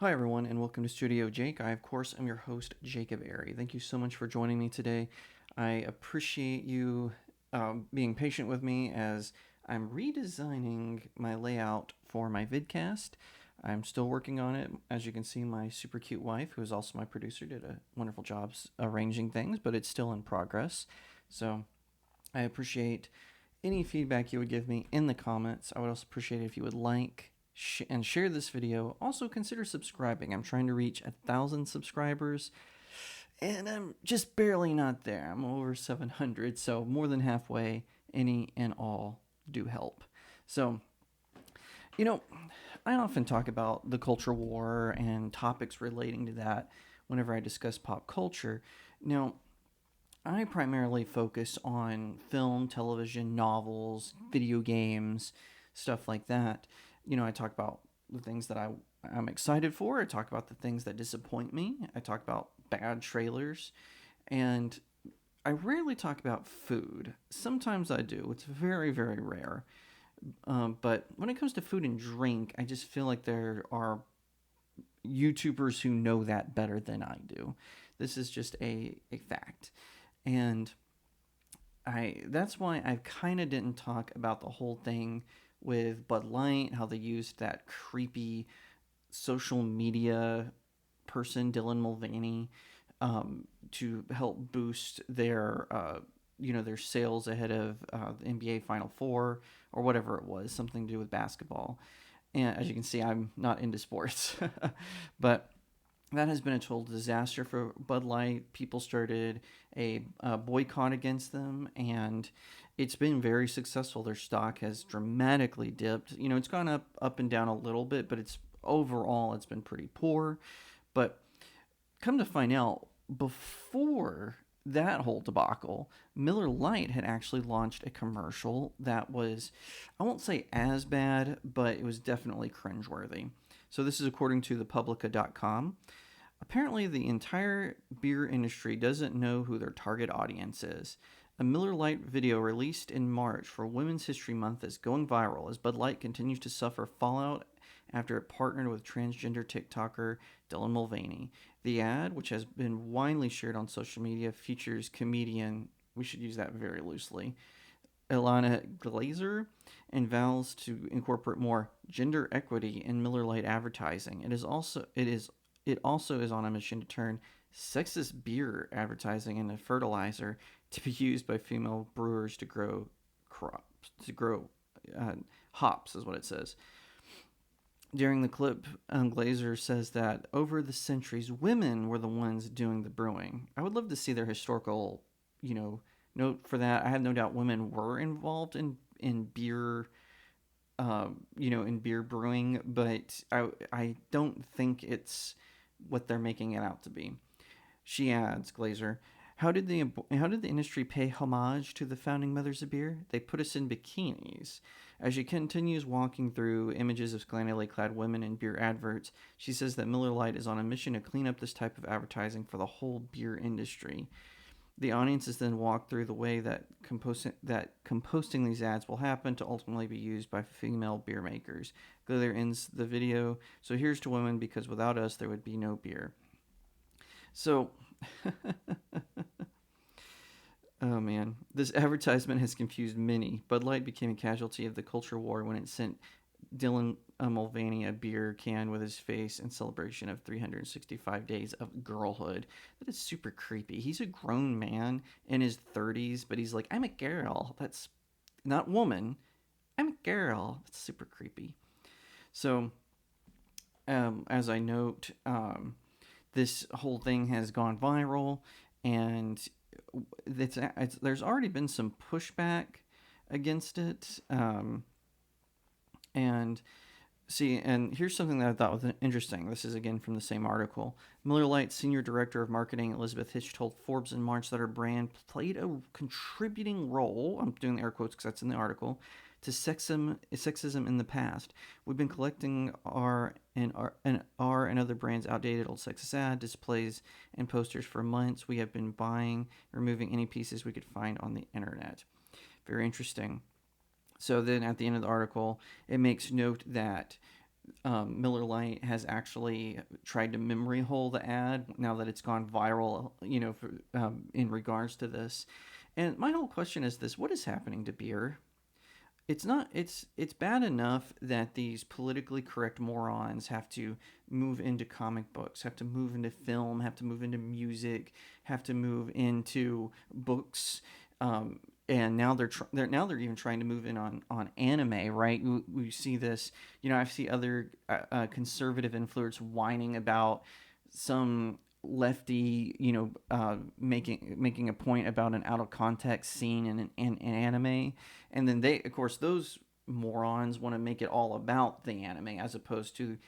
Hi, everyone, and welcome to StudioJake. I, of course, am your host, Jacob Airy. Thank you so much for joining me today. I appreciate you being patient with me as I'm redesigning my layout for my vidcast. I'm still working on it. As you can see, my super cute wife, who is also my producer, did a wonderful job arranging things, but it's still in progress. So I appreciate any feedback you would give me in the comments. I would also appreciate it if you would and share this video. Also, consider subscribing. I'm trying to reach 1,000 subscribers, and I'm just barely not there. I'm over 700, so more than halfway. Any and all do help. So, you know, I often talk about the culture war and topics relating to that whenever I discuss pop culture. Now, I primarily focus on film, television, novels, video games, stuff like that. I talk about the things that I'm excited for. I talk about the things that disappoint me. I talk about bad trailers. And I rarely talk about food. Sometimes I do. It's very, very rare. But when it comes to food and drink, I just feel like there are YouTubers who know that better than I do. This is just a fact. And that's why I kind of didn't talk about the whole thing with Bud Light, how they used that creepy social media person, Dylan Mulvaney, to help boost their sales ahead of the NBA Final Four or whatever it was, something to do with basketball. And as you can see, I'm not into sports, but that has been a total disaster for Bud Light. People started a boycott against them, and it's been very successful. Their stock has dramatically dipped. It's gone up and down a little bit, but it's been pretty poor. But come to find out, before that whole debacle, Miller Lite had actually launched a commercial that was, I won't say as bad, but it was definitely cringeworthy. So this is according to thepublica.com. Apparently, the entire beer industry doesn't know who their target audience is. A Miller Lite video released in March for Women's History Month is going viral as Bud Light continues to suffer fallout after it partnered with transgender TikToker Dylan Mulvaney. The ad, which has been widely shared on social media, features comedian, we should use that very loosely, Ilana Glazer, and vows to incorporate more gender equity in Miller Lite advertising. It also is on a mission to turn sexist beer advertising into fertilizer to be used by female brewers to grow hops, is what it says. During the clip, Glazer says that over the centuries, women were the ones doing the brewing. I would love to see their historical, note for that. I have no doubt women were involved in beer, in beer brewing, but I don't think it's what they're making it out to be. She adds, Glazer, how did the industry pay homage to the founding mothers of beer? They put us in bikinis. As she continues walking through images of scantily clad women in beer adverts, she says that Miller Lite is on a mission to clean up this type of advertising for the whole beer industry. The audience is then walked through the way that composting these ads will happen to ultimately be used by female beer makers. Glazer ends the video, so here's to women because without us there would be no beer. So, oh man, this advertisement has confused many. Bud Light became a casualty of the culture war when it sent Dylan Mulvaney a beer can with his face in celebration of 365 days of girlhood. That is super creepy. He's a grown man in his 30s, but he's like, I'm a girl. That's not woman. I'm a girl. That's super creepy. So, as I note, this whole thing has gone viral, and there's already been some pushback against it. And here's something that I thought was interesting. This is again from the same article. Miller Lite's senior director of marketing, Elizabeth Hitch, told Forbes in March that her brand played a contributing role, I'm doing the air quotes because that's in the article, to sexism in the past. We've been collecting our and other brands' outdated old sexist ad displays and posters for months. We have been buying, removing any pieces we could find on the internet. Very interesting. So then at the end of the article, it makes note that Miller Lite has actually tried to memory hole the ad now that it's gone viral, in regards to this. And my whole question is this: what is happening to beer? It's not it's bad enough that these politically correct morons have to move into comic books, have to move into film, have to move into music, have to move into books, and now they're even trying to move in on anime, right? We see this, I see other conservative influencers whining about some lefty, making a point about an out of context scene in anime, and then they, of course, those morons want to make it all about the anime as opposed to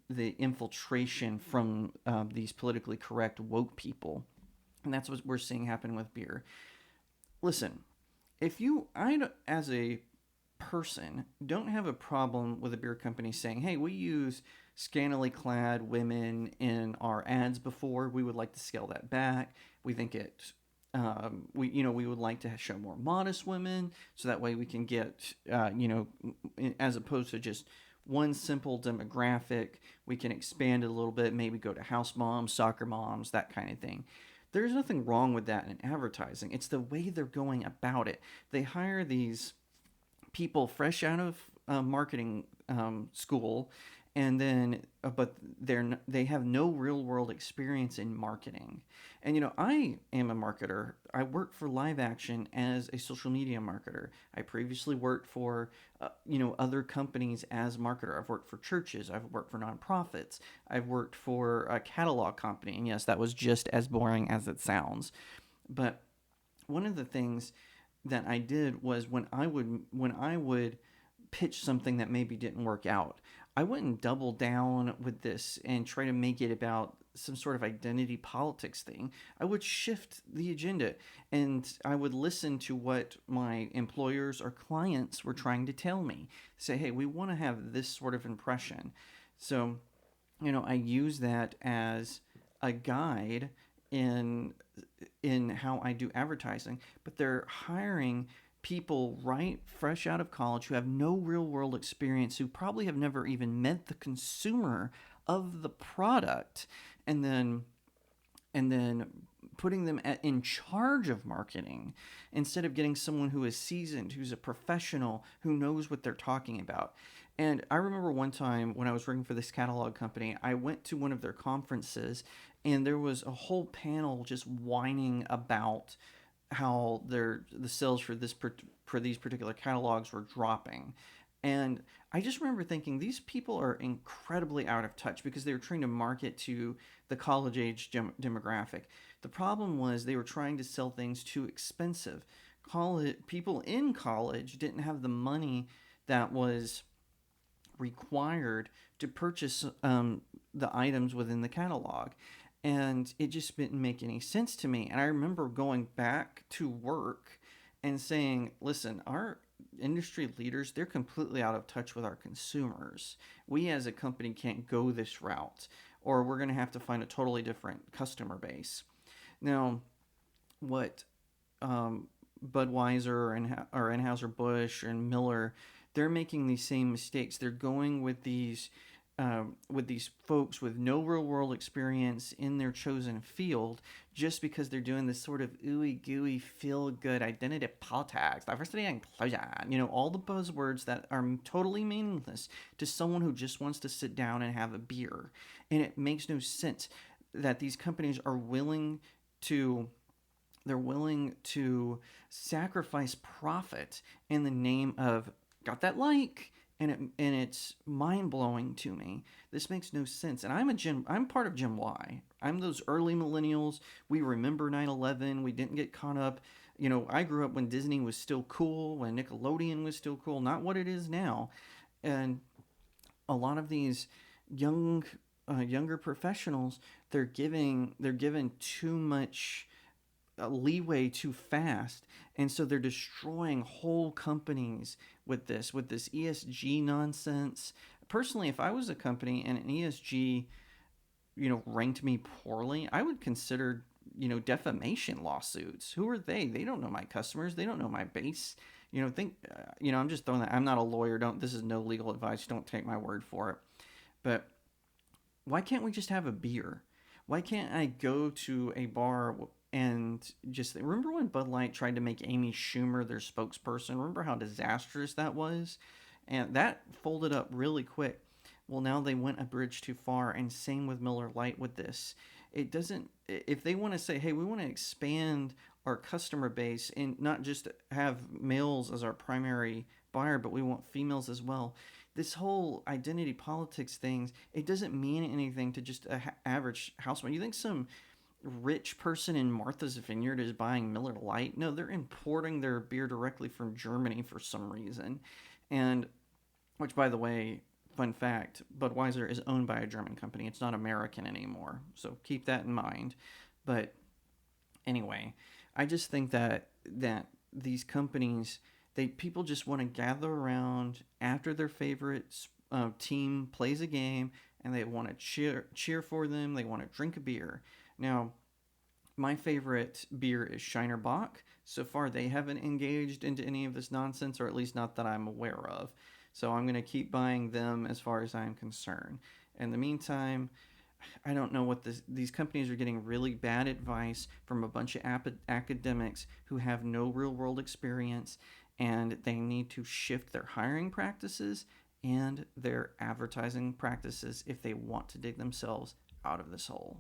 the infiltration from these politically correct woke people, and that's what we're seeing happen with beer. Listen, if you, I as a person don't have a problem with a beer company saying, "Hey, we use scantily clad women in our ads before. We would like to scale that back. We think it. We would like to show more modest women, so that way we can get, as opposed to just one simple demographic, we can expand it a little bit. Maybe go to house moms, soccer moms, that kind of thing." There's nothing wrong with that in advertising. It's the way they're going about it. They hire these people fresh out of marketing school, and then but they have no real world experience in marketing. And I am a marketer. I work for live action as a social media marketer. I previously worked for other companies as marketer. I've worked for churches, I've worked for nonprofits, I've worked for a catalog company, and yes, that was just as boring as it sounds. But one of the things that I did was when I would pitch something that maybe didn't work out, I wouldn't double down with this and try to make it about some sort of identity politics thing. I would shift the agenda, and I would listen to what my employers or clients were trying to tell me. Say, hey, we want to have this sort of impression. So, I use that as a guide in how I do advertising, but they're hiring people right fresh out of college who have no real world experience, who probably have never even met the consumer of the product, and then putting them in charge of marketing instead of getting someone who is seasoned, who's a professional, who knows what they're talking about. And I remember one time when I was working for this catalog company, I went to one of their conferences, and there was a whole panel just whining about how the sales for for these particular catalogs were dropping. And I just remember thinking these people are incredibly out of touch because they were trying to market to the college age demographic. The problem was they were trying to sell things too expensive. College people in college didn't have the money that was required to purchase the items within the catalog. And it just didn't make any sense to me. And I remember going back to work and saying, listen, our industry leaders, they're completely out of touch with our consumers. We as a company can't go this route, or we're going to have to find a totally different customer base. Now, what Budweiser or Anheuser-Busch and Miller, they're making these same mistakes. They're going with these folks with no real world experience in their chosen field, just because they're doing this sort of ooey gooey feel good identity politics, diversity and inclusion, all the buzzwords that are totally meaningless to someone who just wants to sit down and have a beer. And it makes no sense that these companies are willing to they're willing to sacrifice profit in the name of got that and it's mind blowing to me. This makes no sense. And I'm part of Gen Y. I'm those early millennials. We remember 9/11. We didn't get caught up. I grew up when Disney was still cool, when Nickelodeon was still cool, not what it is now. And a lot of these younger professionals, they're given too much leeway too fast, and so they're destroying whole companies with this ESG nonsense. Personally, if I was a company and an ESG ranked me poorly, I would consider defamation lawsuits. Who are they? They don't know my customers, they don't know my base. I'm just throwing that. I'm not a lawyer. Don't This is no legal advice, don't take my word for it. But why can't we just have a beer? Why can't I go to a bar and just remember when Bud Light tried to make Amy Schumer their spokesperson? Remember how disastrous that was? And that folded up really quick. Well, now they went a bridge too far, and same with Miller Lite with this. It doesn't, if they want to say, hey, we want to expand our customer base and not just have males as our primary buyer, but we want females as well. This whole identity politics things, it doesn't mean anything to just a average houseman. You think some rich person in Martha's Vineyard is buying Miller Lite? No, they're importing their beer directly from Germany for some reason. And which, by the way, fun fact, Budweiser is owned by a German company. It's not American anymore. So keep that in mind. But anyway, I just think that these companies, they people just want to gather around after their favorite team plays a game, and they want to cheer for them. They want to drink a beer. Now, my favorite beer is Shiner Bock. So far, they haven't engaged into any of this nonsense, or at least not that I'm aware of. So I'm going to keep buying them as far as I'm concerned. In the meantime, I don't know what these companies are getting really bad advice from a bunch of academics who have no real world experience, and they need to shift their hiring practices and their advertising practices if they want to dig themselves out of this hole.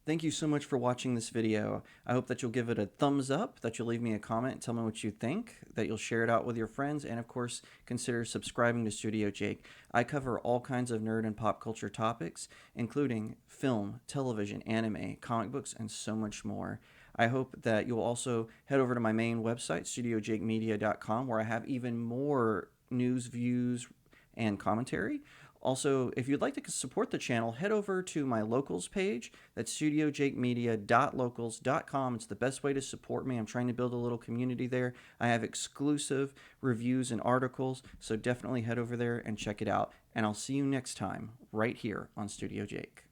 Thank you so much for watching this video. I hope that you'll give it a thumbs up, that you'll leave me a comment and tell me what you think, that you'll share it out with your friends, and of course, consider subscribing to StudioJake. I cover all kinds of nerd and pop culture topics, including film, television, anime, comic books, and so much more. I hope that you'll also head over to my main website, StudioJakeMedia.com, where I have even more news, views, and commentary. Also, if you'd like to support the channel, head over to my locals page. That's studiojakemedia.locals.com. It's the best way to support me. I'm trying to build a little community there. I have exclusive reviews and articles, so definitely head over there and check it out. And I'll see you next time right here on Studio Jake.